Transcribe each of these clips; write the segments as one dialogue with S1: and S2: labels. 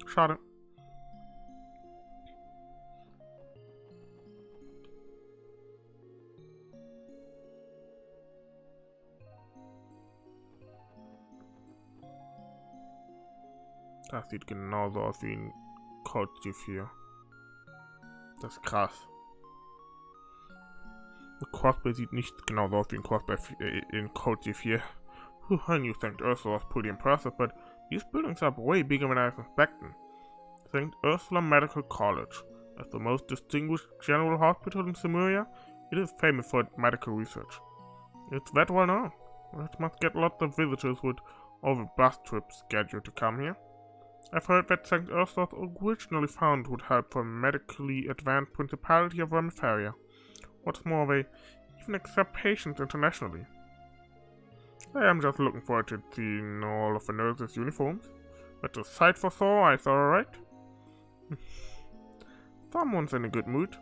S1: Schade. Das sieht genauso aus wie ein Code 4. Das ist krass. Der Crossbell sieht nicht genauso aus wie ein Crossbell in Code 4. I knew St. Ursula was pretty impressive, but these buildings are way bigger than I was expecting. St. Ursula Medical College. As the most distinguished general hospital in Samaria, it is famous for its medical research. It's that well known. It must get lots of visitors with all the bus trips scheduled to come here. I've heard that St. Ursula was originally founded with help from the medically advanced Principality of Remifaria. What's more, they even accept patients internationally. I am just looking forward to seeing all of the nurses' uniforms. That's a sight for sore eyes, alright? Someone's in a good mood.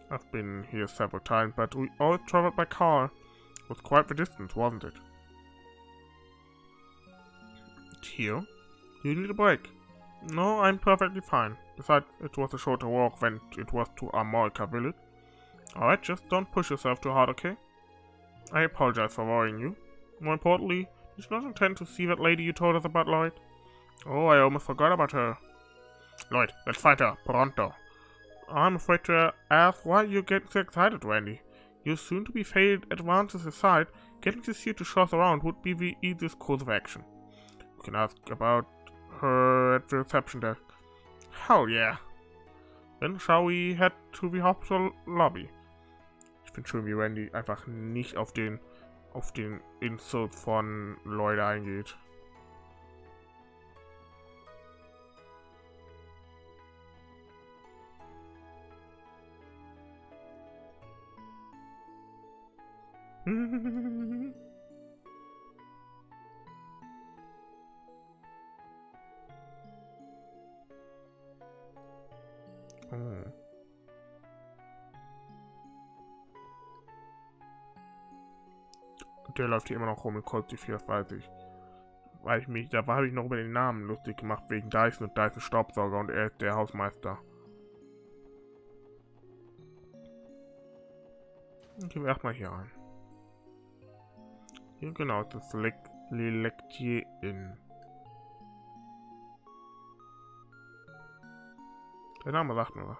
S1: I've been here several times, but we always traveled by car. It was quite the distance, wasn't it? Tio? Do you need a break? No, I'm perfectly fine. Besides, it was a shorter walk than it was to Armorica village. Alright, just don't push yourself too hard, okay? I apologize for worrying you. More importantly, did you not intend to see that lady you told us about, Lloyd? Oh, I almost forgot about her. Lloyd, let's find her, pronto. I'm afraid to ask why you're getting so excited, Randy. Your soon-to-be failed advances aside, getting to see her to show us around would be the easiest course of action. You can ask about her at the reception desk. Hell yeah. Then shall we head to the hospital lobby? Ich finde schön, wie Randy einfach nicht auf den Insult von Lloyd eingeht. Oh. Der läuft hier immer noch rum in Code 4, das weiß ich. Da habe ich noch über den Namen lustig gemacht, wegen Dyson und Dyson Staubsauger und er ist der Hausmeister. Dann gehen wir erstmal hier rein. Hier genau, das Lektier in. Der Name sagt mir was.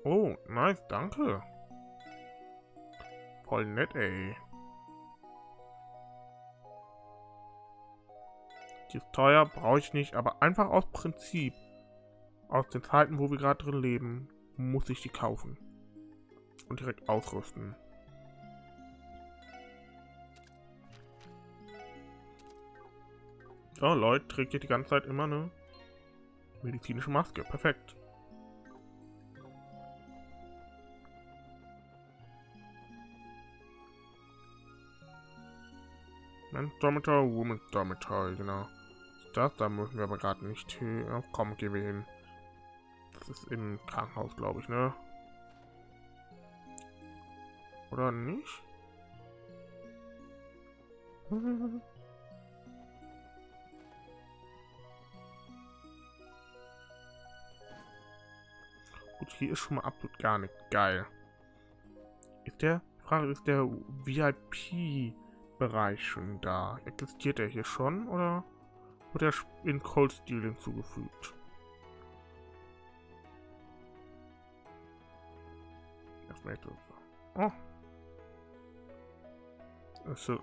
S1: Oh, nice, danke. Voll nett, ey. Die ist teuer, brauche ich nicht, aber einfach aus Prinzip. Aus den Zeiten, wo wir gerade drin leben, muss ich die kaufen. Und direkt ausrüsten. Oh, Lloyd trägt ja die ganze Zeit immer eine medizinische Maske. Perfekt. Men's Dormitory, Women's Dormitory, genau. Das, da müssen wir aber gerade nicht hin. Oh, komm, gehen wir hin. Das ist im Krankenhaus, glaube ich, ne? Oder nicht? Gut, hier ist schon mal absolut gar nicht geil. Ist der VIP-Bereich schon da? Existiert er hier schon oder wird er in Cold Steel hinzugefügt? Erstmal jetzt. Oh. Das ist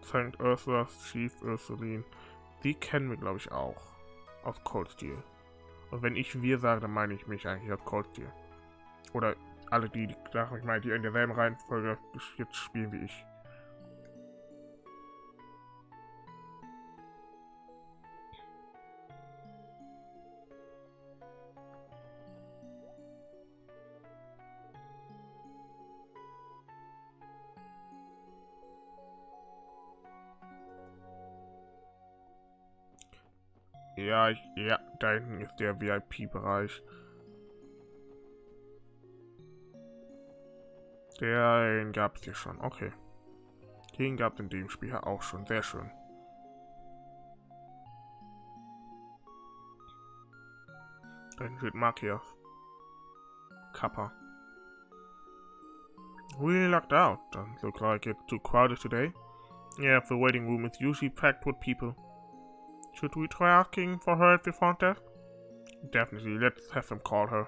S1: St. Ursula's Chief Ursuline. Die kennen wir, glaube ich, auch. Aus Cold Steel. Und wenn ich wir sage, dann meine ich mich eigentlich als Cold Steel. Oder alle die Sachen, ich meine, die in derselben Reihenfolge jetzt spielen wie ich. Ja, da hinten ist der VIP-Bereich. Den gab es hier schon, okay. Den gab es in dem Spiel ja auch schon, sehr schön. Dann steht Markier. Kappa. We lucked out. Doesn't look like it's too crowded today. Yeah, the waiting room is usually packed with people. Should we try asking for her at the front desk? Definitely, let's have them call her.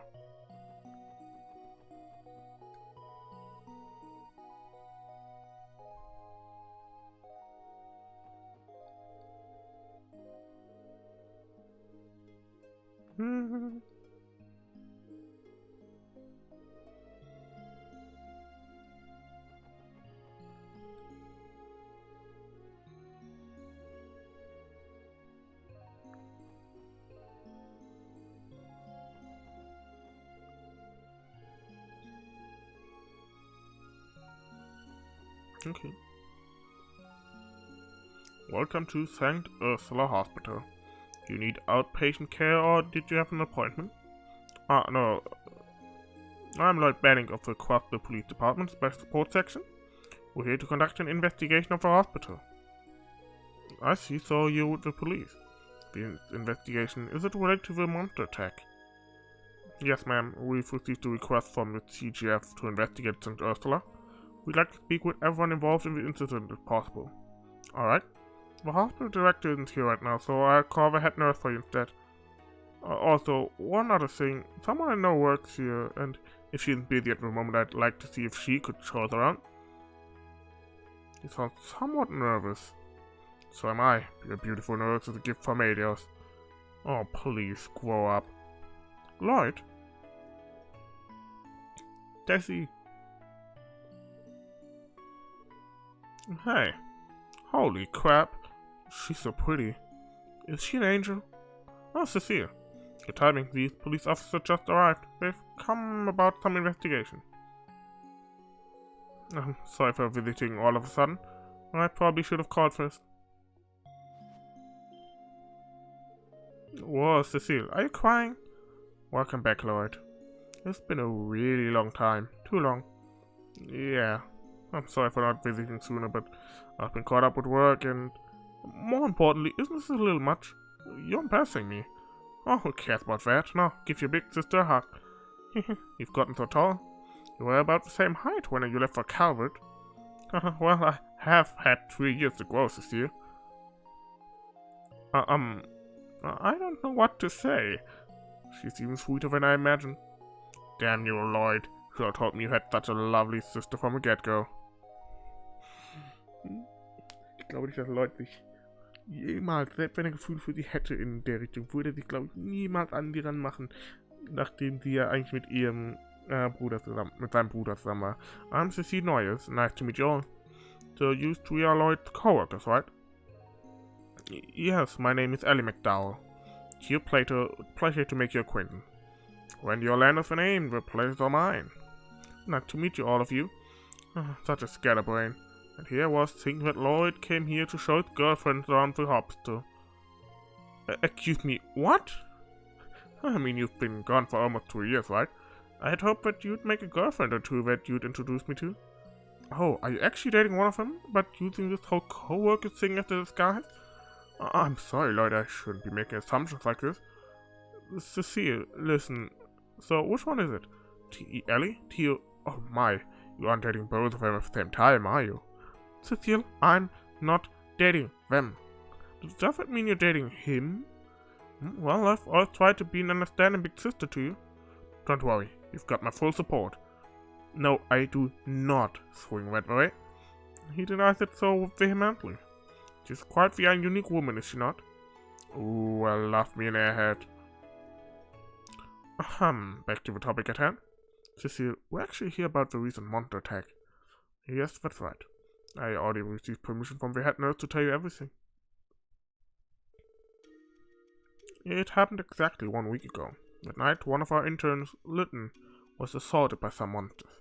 S1: Okay. Welcome to St. Ursula Hospital. Do you need outpatient care or did you have an appointment? No. I'm Lloyd Bannings of the Crossbell Police Department Special Support Section. We're here to conduct an investigation of the hospital. I see, so you're with the police. The investigation, is it related to the monster attack? Yes, ma'am. We've received a request from the CGF to investigate St. Ursula. We'd like to speak with everyone involved in the incident if possible. Alright. The hospital director isn't here right now, so I'll call the head nurse for you instead. Also, one other thing. Someone I know works here, and if she isn't busy at the moment, I'd like to see if she could show us around. You sound somewhat nervous. So am I. Your beautiful nurse is a gift from Elios. Oh, please, grow up. Lloyd? Desi. Hey. Holy crap. She's so pretty. Is she an angel? Oh, Cecile. Good timing. These police officers just arrived. They've come about some investigation. I'm sorry for visiting all of a sudden. I probably should have called first. Whoa, Cecile, are you crying? Welcome back, Lloyd. It's been a really long time. Too long. Yeah. I'm sorry for not visiting sooner, but I've been caught up with work and, more importantly, isn't this a little much? You're embarrassing me. Oh, who cares about that? No, give your big sister a hug. You've gotten so tall. You were about the same height when you left for Calvert. Well, I have had 3 years to grow, Cecile. I don't know what to say. She seems sweeter than I imagined. Damn you, Lloyd. Should have told me you had such a lovely sister from the get-go. Ich glaube nicht, dass Lloyd sich jemals, selbst wenn er Gefühl für sie hätte in der Richtung, würde er sich, glaube ich, niemals an die ranmachen, nachdem sie ja eigentlich mit ihrem mit seinem Bruder zusammen war. I'm Cecile Noyes. Nice to meet you all. So you three are Lloyd's co-workers, right? Yes, my name is Elie MacDowell. Tio Plato, pleasure to make your acquaintance. When your land is named, the pleasure's all mine. Nice to meet you, all of you. Such a scatterbrain. And here I was thinking that Lloyd came here to show his girlfriend around the hospital. Excuse me, what? I mean, you've been gone for almost 2 years, right? I had hoped that you'd make a girlfriend or two that you'd introduce me to. Oh, are you actually dating one of them, but using this whole co-worker thing as a disguise? I'm sorry, Lloyd, I shouldn't be making assumptions like this. Cecile, listen. So, which one is it? Elie? Tio? Oh my, you aren't dating both of them at the same time, are you? Cecile, I'm not dating them. Does that mean you're dating him? Well, I've always tried to be an understanding big sister to you. Don't worry, you've got my full support. No, I do not swing that way. He denies it so vehemently. She's quite the unique woman, is she not? Ooh, I love me an airhead. Back to the topic at hand. Cecile, we're actually here about the recent monster attack. Yes, that's right. I already received permission from the head nurse to tell you everything. It happened exactly 1 week ago. That night, one of our interns, Lytton, was assaulted by some monsters.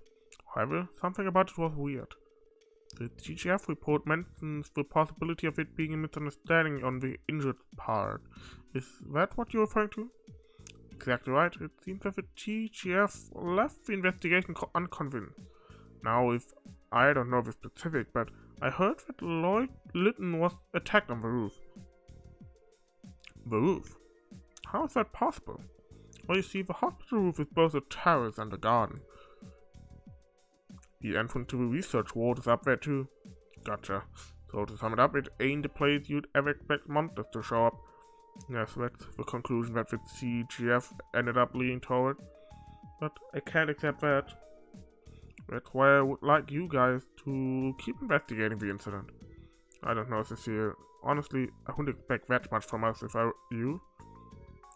S1: However, something about it was weird. The GGF report mentions the possibility of it being a misunderstanding on the injured part. Is that what you're referring to? Exactly right. It seems that the GGF left the investigation unconvinced. Now, if I don't know the specific, but I heard that Lloyd Lytton was attacked on the roof. The roof? How is that possible? Well, you see, the hospital roof is both a terrace and a garden. The entrance to the research ward is up there too. Gotcha. So to sum it up, it ain't a place you'd ever expect monsters to show up. Yes, that's the conclusion that the CGF ended up leaning toward. But I can't accept that. That's why I would like you guys to keep investigating the incident. I don't know, Cecile. Honestly, I wouldn't expect that much from us if I were you.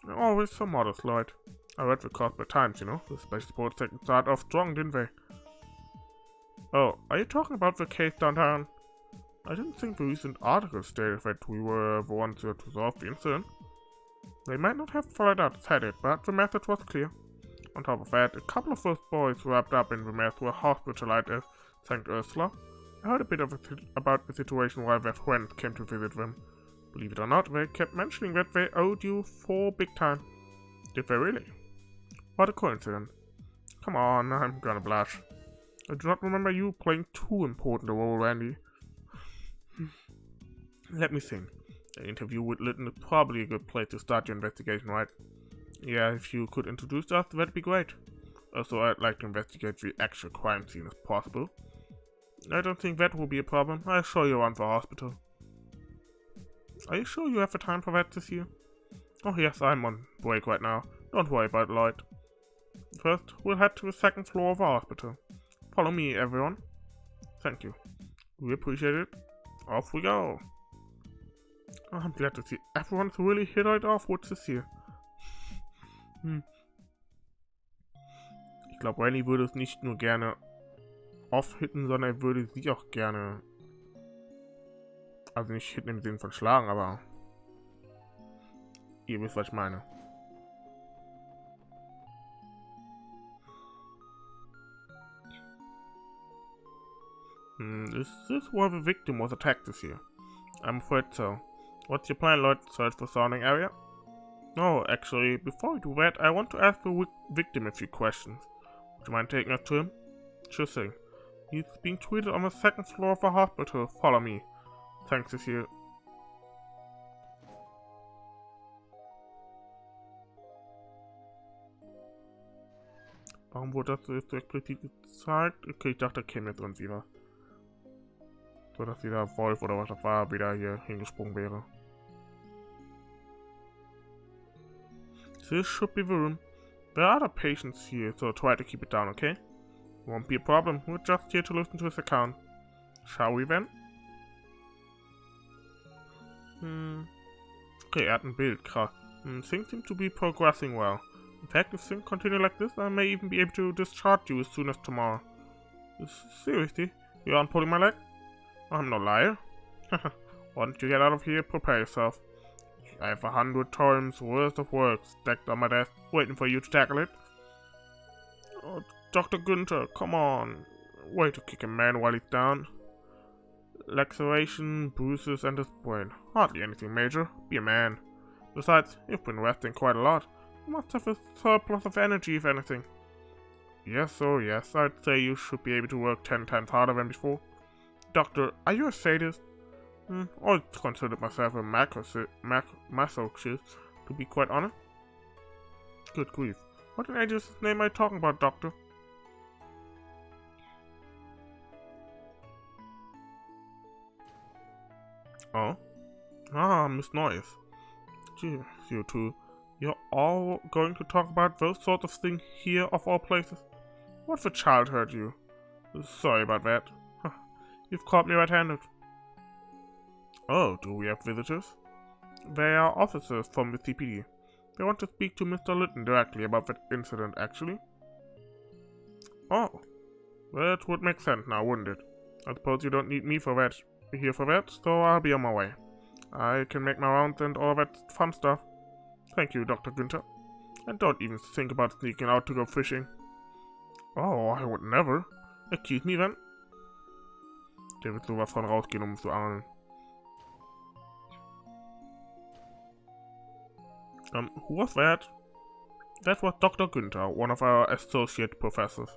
S1: You're always so modest, Lloyd. I read the Crossbell Times, you know. The special sports section started off strong, didn't they? Oh, are you talking about the case downtown? I didn't think the recent article stated that we were the ones to resolve the incident. They might not have followed out said it, but the message was clear. On top of that, a couple of those boys wrapped up in the mess were hospitalized at St. Ursula. I heard a bit about the situation while their friends came to visit them. Believe it or not, they kept mentioning that they owed you for big time. Did they really? What a coincidence. Come on, I'm gonna blush. I do not remember you playing too important a role, Randy. Let me think. An interview with Lytton is probably a good place to start your investigation, right? Yeah, if you could introduce us, that'd be great. Also, I'd like to investigate the actual crime scene if possible. I don't think that will be a problem. I'll show you around the hospital. Are you sure you have the time for that this year? Oh yes, I'm on break right now. Don't worry about it, Lloyd. First, we'll head to the second floor of the hospital. Follow me, everyone. Thank you. We appreciate it. Off we go. Oh, I'm glad to see everyone's really hit it off with this hier. Ich glaube, Randy würde es nicht nur gerne off-hitten, sondern er würde sie auch gerne... Also nicht hitten im Sinne von schlagen, aber... Ihr wisst, was ich meine. Is this where the victim was attacked this year? I'm afraid so. What's your plan, Lloyd? Search the surrounding area? No, actually, before we do that, I want to ask the victim a few questions. Would you mind taking us to him? Sure thing. He's being treated on the second floor of the hospital. Follow me. Thanks, Cecile. Warum wurde das so explizit gezeigt? Okay, ich dachte, da käme jetzt irgendwie was. So, dass dieser Wolf oder was das war, wieder hier hingesprungen wäre. This should be the room. There are other patients here, so try to keep it down, okay? Won't be a problem. We're just here to listen to his account. Shall we then? Okay, er hat ein Bild, krass. Things seem to be progressing well. In fact, if things continue like this, I may even be able to discharge you as soon as tomorrow. Seriously? You aren't pulling my leg? I'm no liar. Why don't you get out of here? Prepare yourself. I have 100 times worth of work stacked on my desk, waiting for you to tackle it. Oh, Dr. Günther, come on. Way to kick a man while he's down. Laceration, bruises, and a sprain. Hardly anything major. Be a man. Besides, you've been resting quite a lot. You must have a surplus of energy, if anything. Yes, oh yes, I'd say you should be able to work 10 times harder than before. Doctor, are you a sadist? I considered myself a masochist, to be quite honest. Good grief. What in ages name am I talking about, Doctor? Oh? Ah, Miss Noyes. Gee, you two. You're all going to talk about those sort of things here of all places? What if a child hurt you? Sorry about that. You've caught me red-handed. Oh, do we have visitors? They are officers from the CPD. They want to speak to Mr. Lytton directly about that incident, actually. Oh, that would make sense now, wouldn't it? I suppose you don't need me for that, so I'll be on my way. I can make my rounds and all that fun stuff. Thank you, Dr. Günther. And don't even think about sneaking out to go fishing. Oh, I would never. Excuse me then. Der wird sowas von rausgehen, zu angeln. Who was that? That was Dr. Günther, one of our associate professors.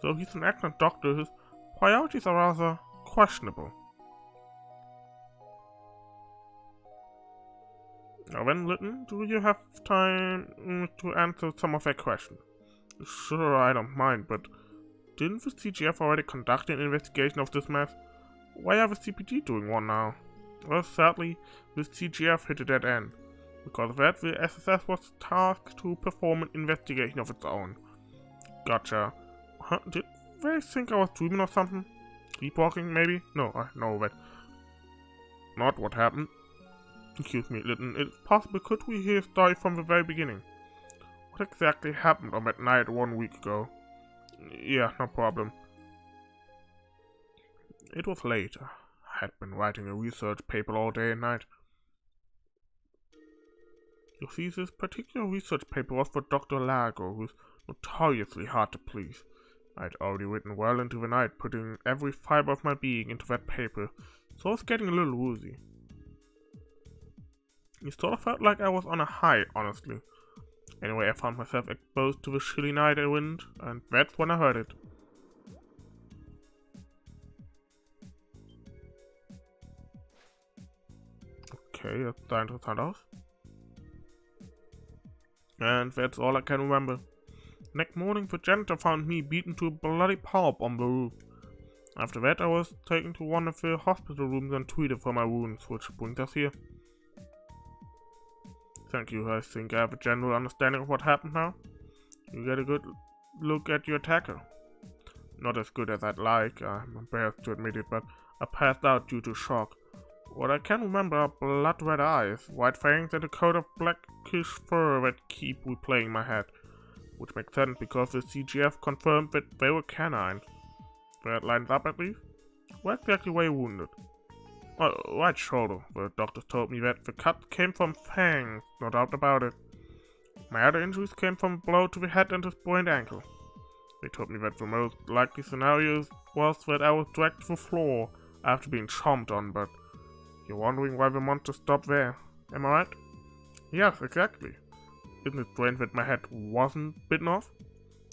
S1: So he's an excellent doctor. His priorities are rather questionable. Now then, Lytton, do you have time to answer some of their questions? Sure, I don't mind, but didn't the CGF already conduct an investigation of this mess? Why are the CPD doing one now? Well, sadly, the CGF hit a dead end. Because of that, the SSS was tasked to perform an investigation of its own. Gotcha. Huh? Did they think I was dreaming or something? Sleepwalking, maybe? No, that. Not what happened. Excuse me, Lytton. It's possible, could we hear a story from the very beginning? What exactly happened on that night 1 week ago? Yeah, no problem. It was late. I had been writing a research paper all day and night. You see, this particular research paper was for Dr. Lago, who's notoriously hard to please. I'd already written well into the night, putting every fiber of my being into that paper, so I was getting a little woozy. It sort of felt like I was on a high, honestly. Anyway, I found myself exposed to the chilly night wind, and that's when I heard it. Okay, das sah interessant aus. And that's all I can remember. Next morning, the janitor found me beaten to a bloody pulp on the roof. After that, I was taken to one of the hospital rooms and treated for my wounds, which brings us here. Thank you, I think I have a general understanding of what happened now. You get a good look at your attacker. Not as good as I'd like, I'm embarrassed to admit it, but I passed out due to shock. What I can remember are blood-red eyes, white fangs, and a coat of blackish fur that keep replaying in my head. Which makes sense because the CGF confirmed that they were canine. That lines up at least? Where exactly were you wounded? Oh, right shoulder. The doctors told me that the cut came from fangs, no doubt about it. My other injuries came from a blow to the head and a sprained ankle. They told me that the most likely scenario was that I was dragged to the floor after being chomped on, but you're wondering why the monster stopped there, am I right? Yes, exactly. Isn't it strange that my head wasn't bitten off?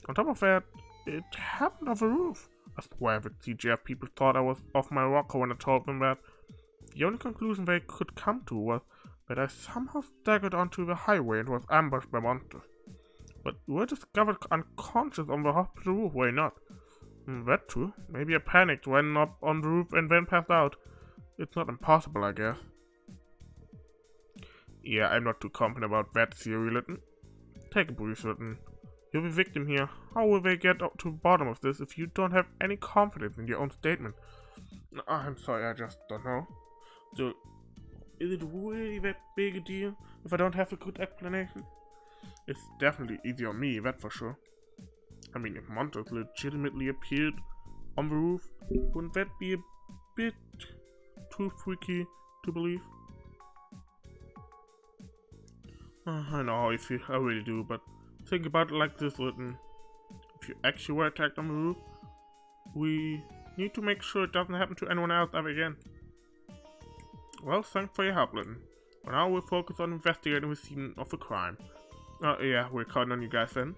S1: On top of that, it happened on the roof. I swear the CGF people thought I was off my rocker when I told them that. The only conclusion they could come to was that I somehow staggered onto the highway and was ambushed by monsters. But you were discovered unconscious on the hospital roof, were you not? That's true. Maybe I panicked, ran up on the roof and then passed out. It's not impossible, I guess. Yeah, I'm not too confident about that theory, Lytton. Take a breath, Lytton. You're the victim here. How will they get to the bottom of this if you don't have any confidence in your own statement? I'm sorry, I just don't know. So, is it really that big a deal if I don't have a good explanation? It's definitely easy on me, that's for sure. I mean, if monsters legitimately appeared on the roof, wouldn't that be a bit too freaky to believe? I know how you feel, I really do, but think about it like this, Lytton. If you actually were attacked on the roof, we need to make sure it doesn't happen to anyone else ever again. Well, thanks for your help, Lytton. For now, we'll focus on investigating the scene of the crime. Yeah, we're counting on you guys then.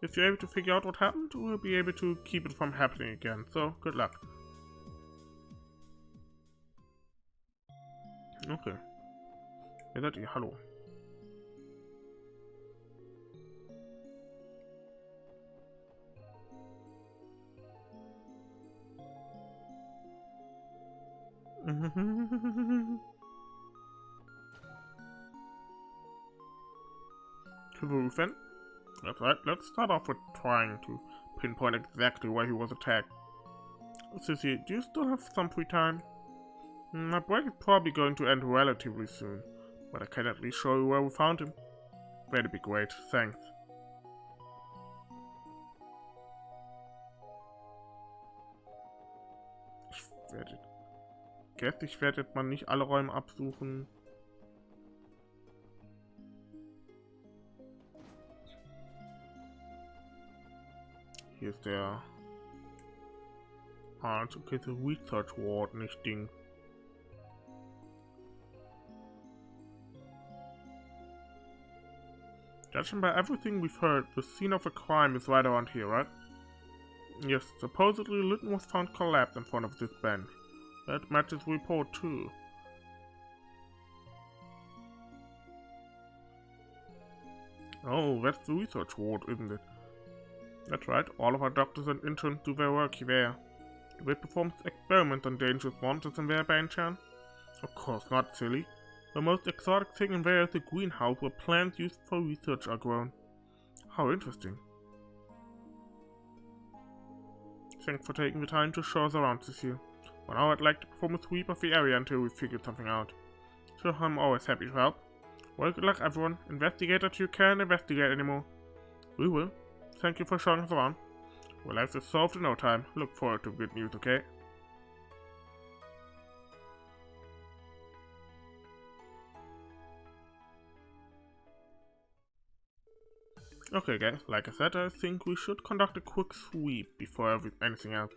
S1: If you're able to figure out what happened, we'll be able to keep it from happening again, so good luck. Okay. Wer seid ihr? Hallo. To the roof then? That's right, let's start off with trying to pinpoint exactly where he was attacked. Sissy, do you still have some free time? My break is probably going to end relatively soon, but I can at least show you where we found him. That'd be great, thanks. Ich werde jetzt mal nicht alle Räume absuchen. Hier ist der okay, the Research Ward, nicht Ding. Judging by everything we've heard, the scene of a crime is right around here, right? Yes, supposedly Lytton was found collapsed in front of this bench. That matches the report too. Oh, that's the research ward, isn't it? That's right, all of our doctors and interns do their work there. Do they perform experiments on dangerous monsters in there by any chance? Of course not, silly. The most exotic thing in there is the greenhouse where plants used for research are grown. How interesting. Thanks for taking the time to show us around this year. For now, I'd like to perform a sweep of the area until we figured something out. Sure, I'm always happy to help. Well, good luck everyone. Investigate that you can't investigate anymore. We will. Thank you for showing us around. We'll have this solved in no time. Look forward to good news, okay? Okay guys, like I said, I think we should conduct a quick sweep before anything else.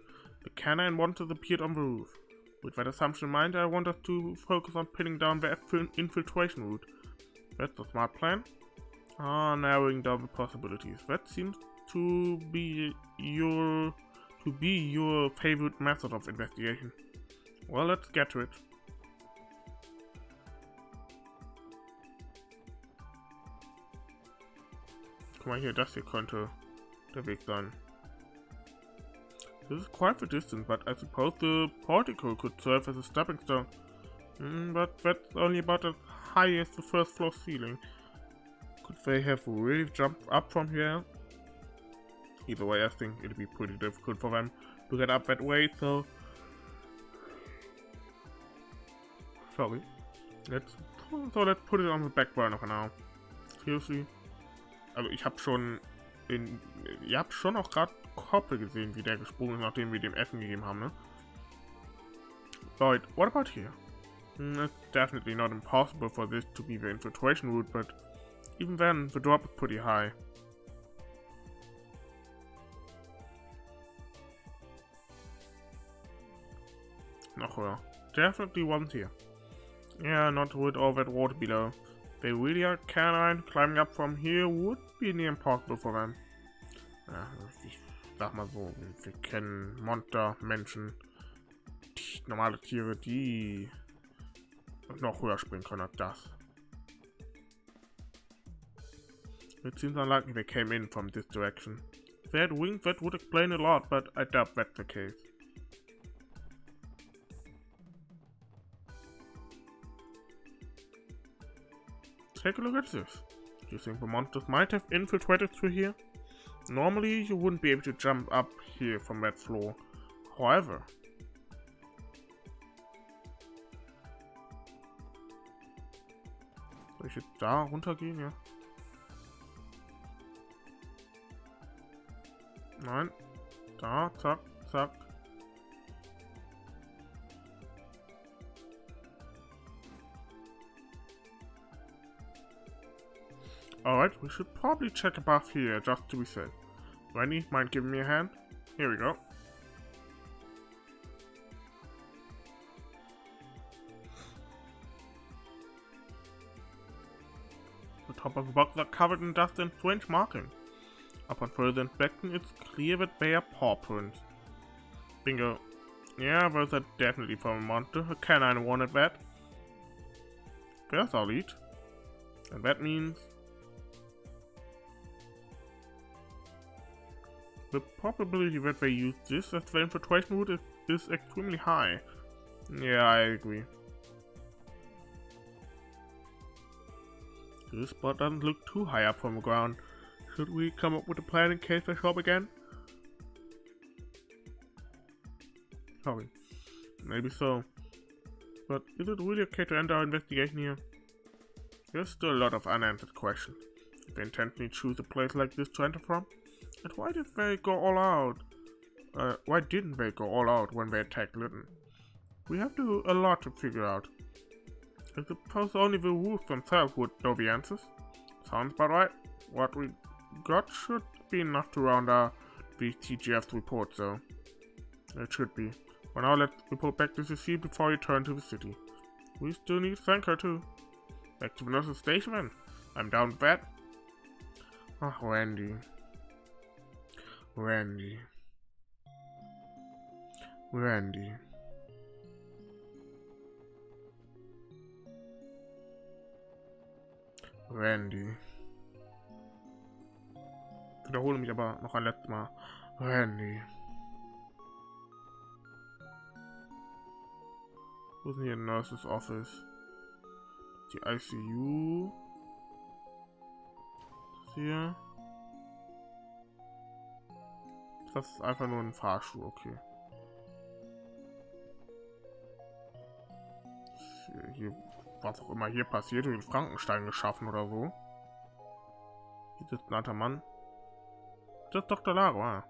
S1: The cannon and monsters appeared on the roof. With that assumption in mind, I want us to focus on pinning down the infiltration route. That's a smart plan. Narrowing down the possibilities. That seems to be your favorite method of investigation. Well, let's get to it. Guck mal hier, das hier könnte der Weg sein. This is quite the distance, but I suppose the portico could serve as a stepping stone. But that's only about as high as the first floor ceiling. Could they have really jumped up from here? Either way, I think it'd be pretty difficult for them to get up that way, so... Sorry. Let's put it on the back burner for now. Seriously. Also ihr habt schon auch gerade Koppel gesehen, wie der gesprungen ist, nachdem wir dem Essen gegeben haben, ne? Lloyd, what about here? It's definitely not impossible for this to be the infiltration route, but even then, the drop is pretty high. Noch höher. Definitely wasn't here. Yeah, not with all that water below. They really are canine. Climbing up from here would be near impossible for them. Ja, ich sag mal so, wir kennen Monster, Menschen, normale Tiere, die noch höher springen können als das. It seems unlikely they came in from this direction. If they had wings, that would explain a lot, but I doubt that's the case. Take a look at this. Do you think the monsters might have infiltrated through here? Normally, you wouldn't be able to jump up here from that floor. However... Soll ich jetzt da runtergehen, ja? Nein. Da, zack, zack. Alright, we should probably check above here just to be safe. Wendy, mind giving me a hand? Here we go. The top of the box are covered in dust and strange markings. Upon further inspection, it's clear that they are paw prints. Bingo. Yeah, those are definitely from a monster. A canine wanted that. There's our lead. And that means... the probability that they use this as the infiltration route is extremely high. Yeah, I agree. This spot doesn't look too high up from the ground. Should we come up with a plan in case they show up again? Sorry. Maybe so. But is it really okay to end our investigation here? There's still a lot of unanswered questions. Did they intentionally choose a place like this to enter from? And why did they go all out? Why didn't they go all out when they attacked Lytton? We have a lot to figure out. I suppose only the wolves themselves would know the answers. Sounds about right. What we got should be enough to round out the TGF's report, though. It should be. For now, let's report back to Cecile before we return to the city. We still need to thank her, too. Back to the nurse's station, then. I'm down with that. Oh, Randy. Randy. Randy. Ich wiederhole mich aber noch ein letztes Mal. Randy. Wo ist denn hier Nurses Office? Die ICU. Das hier. Das ist einfach nur ein Fahrstuhl, okay. Hier, was auch immer hier passiert, in Frankenstein geschaffen oder so. Hier sitzt ein alter Mann. Das ist Dr. Laro, ah.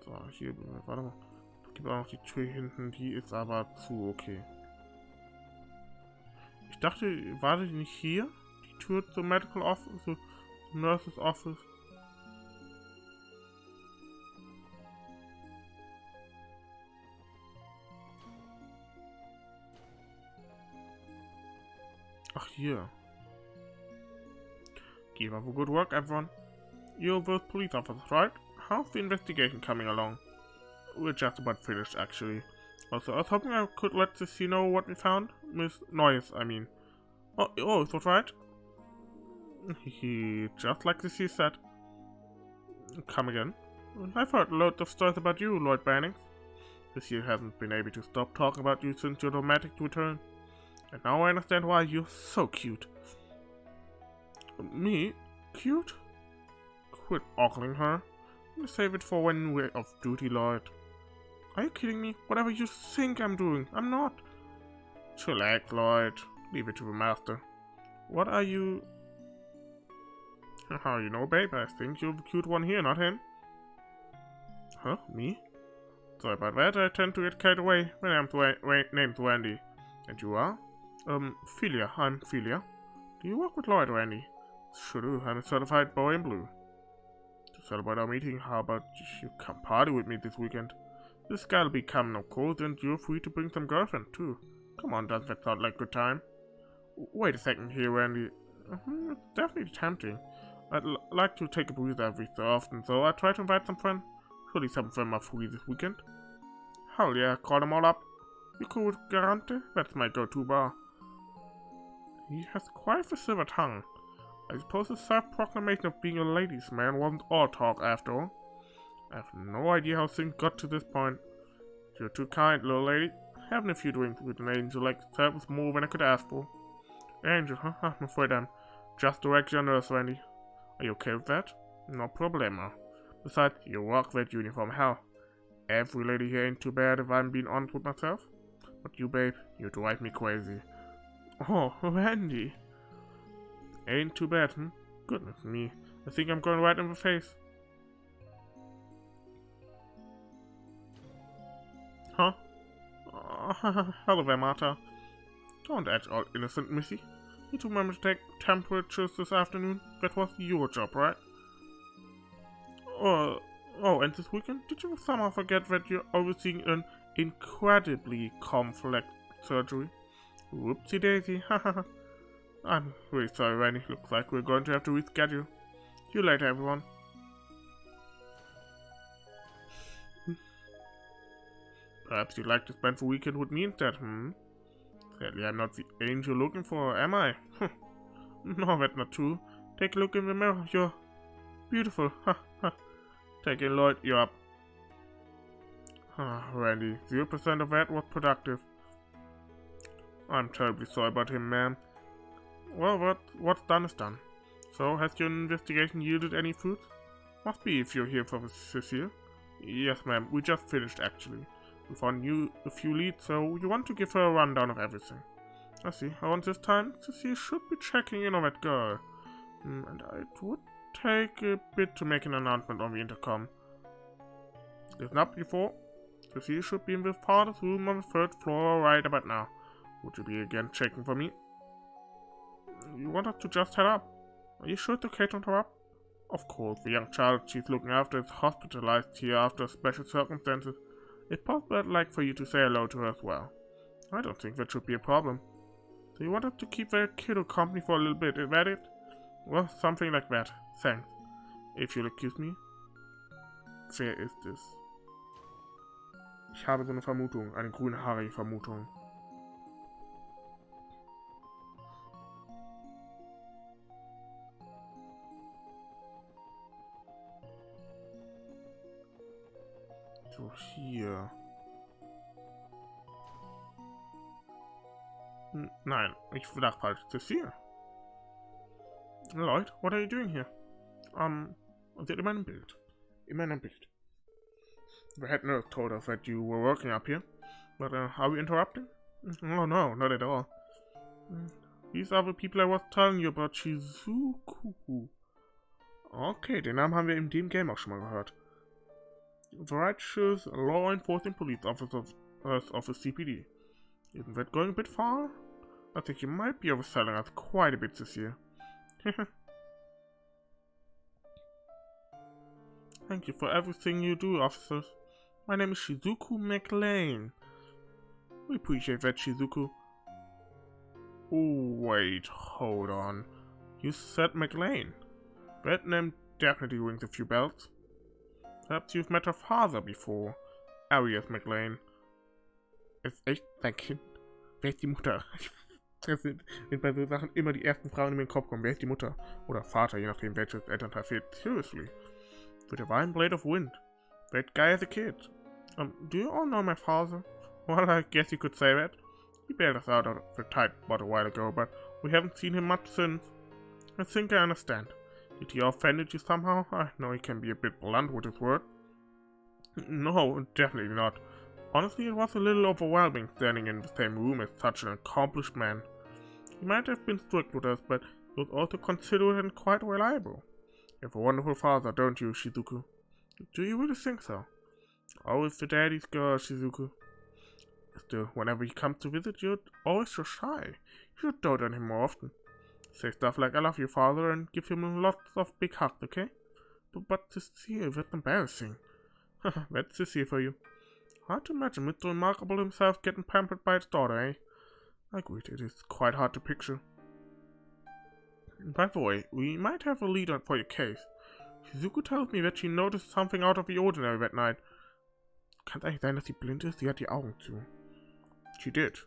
S1: So, hier, warte mal. Es gibt auch noch die Tür hinten, die ist aber zu, okay. Ich dachte, war die nicht hier? Die Tür zum Medical Office, zum Nurses Office. Ach, hier. Keep up a good work, everyone. You're both police officers, right? How's the investigation coming along? We're just about finished, actually. Also, I was hoping I could let this know what we found. Miss Noyes, I mean. Oh, is that right? Just like this you said. Come again. I've heard loads of stories about you, Lloyd Bannings. This year hasn't been able to stop talking about you since your dramatic return. And now I understand why you're so cute. Me? Cute? Quit ogling her. Save it for when we're off duty, Lloyd. Are you kidding me? Whatever you think I'm doing, I'm not. Chillax, Lloyd. Leave it to the master. What are you... How you know, babe? I think you're the cute one here, not him. Huh? Me? Sorry about that. I tend to get carried away when I'm named Randy. And you are? Philia. I'm Philia. Do you work with Lloyd, Randy? Sure do. I'm a certified boy in blue. To celebrate our meeting, how about you come party with me this weekend? This guy'll be coming, of course, and you're free to bring some girlfriend, too. Come on, doesn't that sound like a good time? Wait a second here, Randy. It's definitely tempting. I'd like to take a breather every so often, so I try to invite some friends. Surely some of them are free this weekend. Hell yeah, call them all up. You cool with Garante? That's my go-to bar. He has quite a silver tongue. I suppose the self-proclamation of being a ladies' man wasn't all talk after all. I have no idea how things got to this point. You're too kind, little lady. Having a few drinks with an angel like yourself was more than I could ask for. Angel, huh? I'm afraid I'm just directly under us, Randy. Are you okay with that? No problemo. Besides, you rock that uniform, hell. Every lady here ain't too bad if I'm being honest with myself. But you, babe, you drive me crazy. Oh, Randy. Ain't too bad, hmm? Goodness me. I think I'm going right in the face. Huh? Hello there, Martha. Don't act all innocent, missy. You two remember to take temperatures this afternoon? That was your job, right? Oh, and this weekend? Did you somehow forget that you're overseeing an incredibly complex surgery? Whoopsie daisy, haha. I'm really sorry, Randy. Looks like we're going to have to reschedule. See you later, everyone. Perhaps you'd like to spend the weekend with me instead, hmm? Sadly, I'm not the angel you're looking for, am I? No, that's not true. Take a look in the mirror. You're beautiful. Take it, Lloyd. You're up. Randy, 0% of that was productive. I'm terribly sorry about him, ma'am. Well, what's done is done. So, has your investigation yielded any fruits? Must be if you're here for Cecile. Yes, ma'am. We just finished, actually. We found a few leads, so you want to give her a rundown of everything. I see. Around this time, Cecile should be checking in on that girl. And it would take a bit to make an announcement on the intercom. Listen up, before. Cecile should be in the farthest room on the 3rd floor right about now. Would you be again checking for me? You want us to just head up? Are you sure it's okay to interrupt? Of course, the young child she's looking after is hospitalized here after special circumstances. It's possible I'd like for you to say hello to her as well. I don't think that should be a problem. Do you want us to keep the kiddo company for a little bit, is that it? Well, something like that. Thanks. If you'll excuse me. Wer ist es? Ich habe so eine Vermutung, eine grünhaarige Vermutung. So, hier. Nein, ich dachte falsch. Das ist hier. Lloyd, what are you doing here? Sie hat immer ein Bild. Immer ein Bild. The head nurse told us that you were working up here. But, are we interrupting? Oh no, not at all. These are the people I was telling you about, Shizuku. Okay, den Namen haben wir in dem Game auch schon mal gehört. The righteous law enforcing police officers of the CPD. Isn't that going a bit far? I think you might be overselling us quite a bit this year. Thank you for everything you do, officers. My name is Shizuku McLean. We appreciate that, Shizuku. Oh, wait, hold on. You said McLean. That name definitely rings a few bells. Perhaps you've met her father before. Arias McLean. Ist echt sein Kind? Wer ist die Mutter? Das sind bei so Sachen immer die ersten Fragen, die mir in den Kopf kommen. Wer ist die Mutter? Oder Vater, je nachdem welches Elternteil fehlt. Seriously. The divine blade of wind. That guy is a kid. Do you all know my father? Well, I guess you could say that. He bailed us out of the tight spot a while ago, but we haven't seen him much since. I think I understand. Did he offend you somehow? I know he can be a bit blunt with his word. No, definitely not. Honestly, it was a little overwhelming standing in the same room as such an accomplished man. He might have been strict with us, but he was also considerate and quite reliable. You have a wonderful father, don't you, Shizuku? Do you really think so? Always the daddy's girl, Shizuku. Still, whenever he comes to visit, you're always so shy. You should dote on him more often. Say stuff like, I love you, father, and give him lots of big hugs, okay? But Cecile, that's embarrassing. That's Cecile for you. Hard to imagine Mr. Remarkable himself getting pampered by his daughter, eh? I agree, it is quite hard to picture. By the way, we might have a lead on for your case. Shizuku tells me that she noticed something out of the ordinary that night. Kann es eigentlich sein, dass sie blind ist? Sie hat die Augen zu. She did.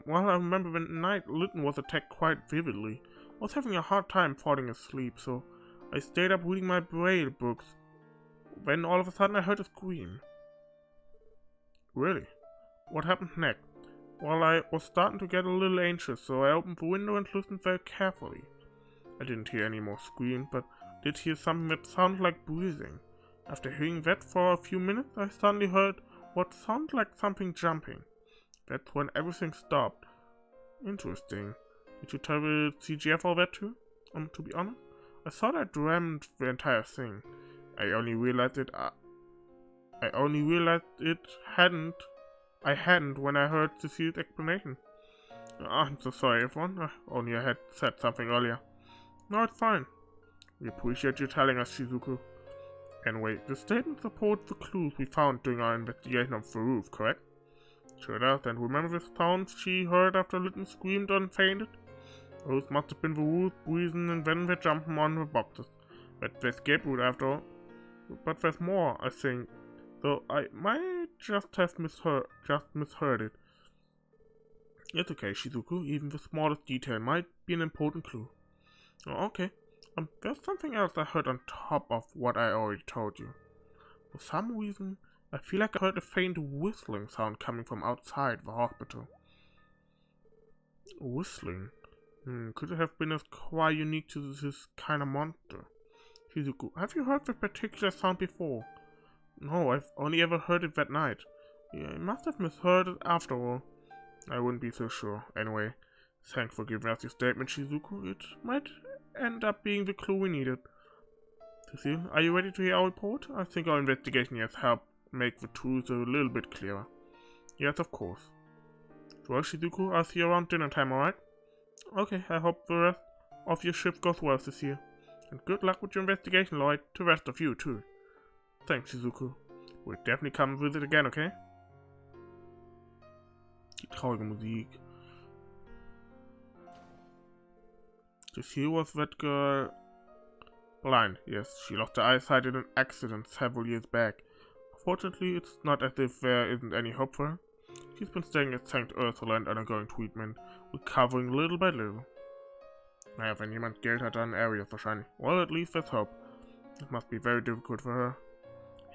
S1: Well, I remember when night Lytton was attacked quite vividly. I was having a hard time falling asleep, so I stayed up reading my Braille books. Then all of a sudden I heard a scream. Really? What happened next? Well, I was starting to get a little anxious, so I opened the window and listened very carefully. I didn't hear any more screams, but did hear something that sounded like breathing. After hearing that for a few minutes, I suddenly heard what sounded like something jumping. That's when everything stopped. Interesting. Did you tell the CGF all that too? To be honest, I thought I dreamt the entire thing. I only realized it hadn't when I heard Cecile's explanation. I'm so sorry, everyone. Only I had said something earlier. No, it's fine. We appreciate you telling us, Shizuku. Anyway, the statement supports the clues we found during our investigation of the roof, correct? Sure does, and remember the sounds she heard after Lytton screamed and fainted? Those must have been the wolves breathing and then the jumping on the boxes. That's the escape route after all. But there's more, I think. Though I might just have misheard it. It's okay, Shizuku. Even the smallest detail might be an important clue. Oh, okay. There's something else I heard on top of what I already told you. For some reason, I feel like I heard a faint whistling sound coming from outside the hospital. Whistling? Could it have been quite unique to this kind of monster? Shizuku, have you heard the particular sound before? No, I've only ever heard it that night. Yeah, I must have misheard it after all. I wouldn't be so sure. Anyway, thanks for giving us your statement, Shizuku. It might end up being the clue we needed. Cecile, are you ready to hear our report? I think our investigation has helped make the truth a little bit clearer. Yes, of course. Well, Shizuku, I'll see you around dinner time, alright? Okay, I hope the rest of your shift goes well, Cecile. And good luck with your investigation, Lloyd. To the rest of you, too. Thanks, Shizuku. We'll definitely come visit again, okay? Die traurige Musik. This here was that girl. Blind, yes, she lost her eyesight in an accident several years back. Fortunately, it's not as if there isn't any hope for her. She's been staying at St. Ursula and undergoing treatment, recovering little by little. Naja, wenn jemand Geld hat, dann Areas wahrscheinlich. Well, at least there's hope. It must be very difficult for her.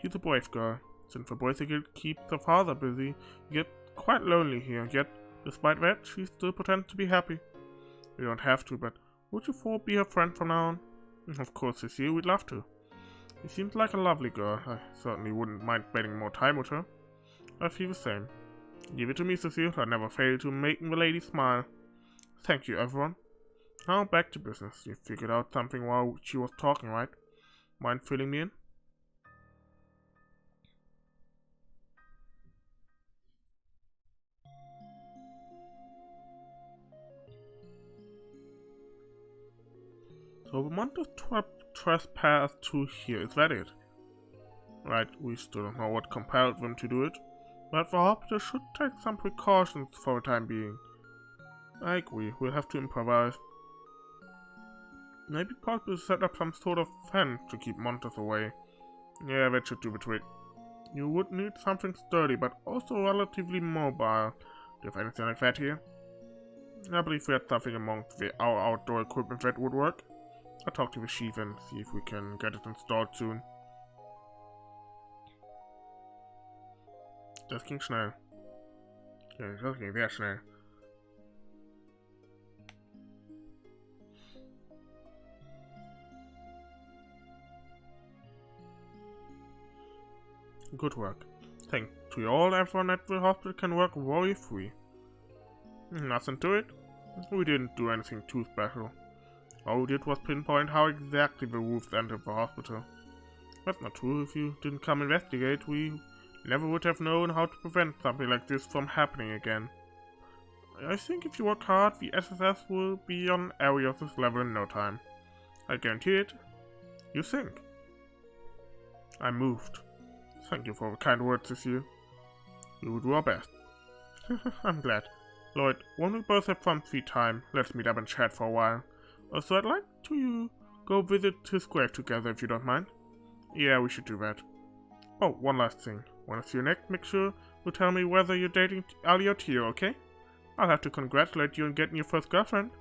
S1: She's a brave girl. Since the boys guild keeps her father busy, you get quite lonely here, yet, despite that, she still pretends to be happy. You don't have to, but would you four be her friend from now on? Of course, Cecile, we'd love to. She seems like a lovely girl. I certainly wouldn't mind spending more time with her. I feel the same. Give it to me, Cecile. I never fail to make the lady smile. Thank you, everyone. Now back to business. You figured out something while she was talking, right? Mind filling me in? So we want to trespass to here, is that it? Right, we still don't know what compelled them to do it, but the hospital should take some precautions for the time being. I agree, we'll have to improvise. Maybe possible to set up some sort of fence to keep monsters away. Yeah, that should do the trick. You would need something sturdy, but also relatively mobile. Do you have anything like that here? I believe we had something amongst our outdoor equipment that would work. I'll talk to the chief and see if we can get it installed soon. Das ging schnell. Ja, das ging sehr schnell. Good work. Thanks to you all, everyone at the hospital can work worry-free. Nothing to it. We didn't do anything too special. All we did was pinpoint how exactly the roofs entered the hospital. That's not true. If you didn't come investigate, we never would have known how to prevent something like this from happening again. I think if you work hard, the SSS will be on an area of this level in no time. I guarantee it. You think? I'm moved. Thank you for the kind words, Cecile. We will do our best. I'm glad. Lloyd, when we both have some free time, let's meet up and chat for a while. Also, I'd like to go visit his grave together if you don't mind. Yeah, we should do that. Oh, one last thing. When I see you next, make sure you tell me whether you're dating Elie or Tio, okay? I'll have to congratulate you on getting your first girlfriend.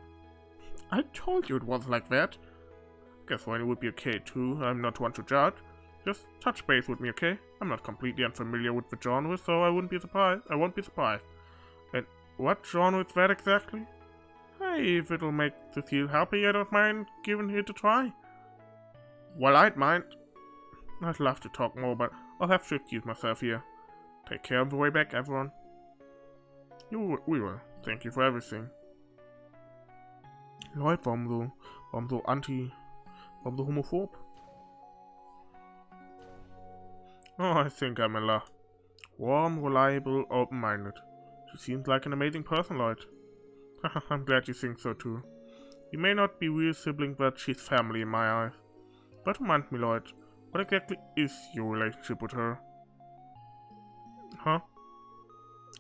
S1: I told you it wasn't like that. Guess when it would be okay too. I'm not one to judge. Just touch base with me, okay? I'm not completely unfamiliar with the genre, so I won't be surprised. And what genre is that exactly? Hey, if it'll make Cecile happy, I don't mind giving it a try. Well, I'd mind. I'd love to talk more, but I'll have to excuse myself here. Take care on the way back, everyone. We will. Thank you for everything. Lloyd, warum so homophob? Oh, I think I'm in love. Warm, reliable, open-minded. She seems like an amazing person, Lloyd. I'm glad you think so too. You may not be real siblings, but she's family in my eyes. But remind me, Lloyd, what exactly is your relationship with her? Huh?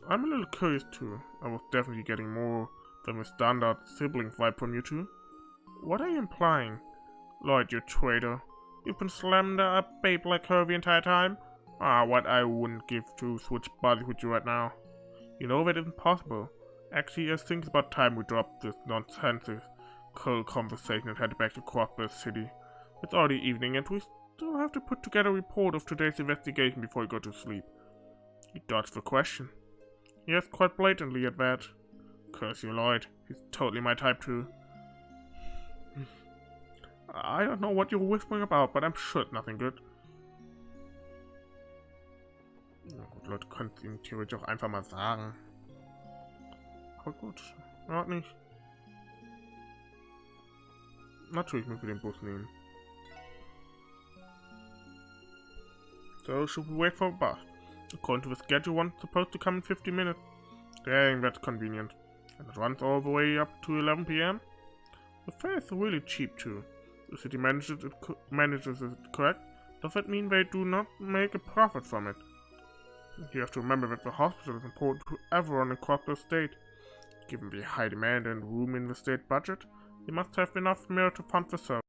S1: I'm a little curious too. I was definitely getting more than the standard sibling vibe from you two. What are you implying? Lloyd, you traitor. You've been slamming a babe like her the entire time? Ah, what I wouldn't give to switch bodies with you right now. You know that isn't possible. Actually, I think it's about time we dropped this nonsensical conversation and headed back to Crossbell City. It's already evening and we still have to put together a report of today's investigation before we go to sleep. You dodged the question. Yes, quite blatantly at that. Curse you, Lloyd. He's totally my type too. I don't know what you're whispering about, but I'm sure it's nothing good. Na gut, Leute, könnt ihm theoretisch auch einfach mal sagen. Aber gut, hat nicht. Natürlich müssen wir den Bus nehmen. So, should we wait for a bus? According to the schedule, one's supposed to come in 50 minutes. Dang, that's convenient. And it runs all the way up to 11 PM? The fare is really cheap too. The city manages it correct? Does that mean they do not make a profit from it? You have to remember that the hospital is important to everyone in Crossbell State. Given the high demand and room in the state budget, you must have enough merit to fund the service.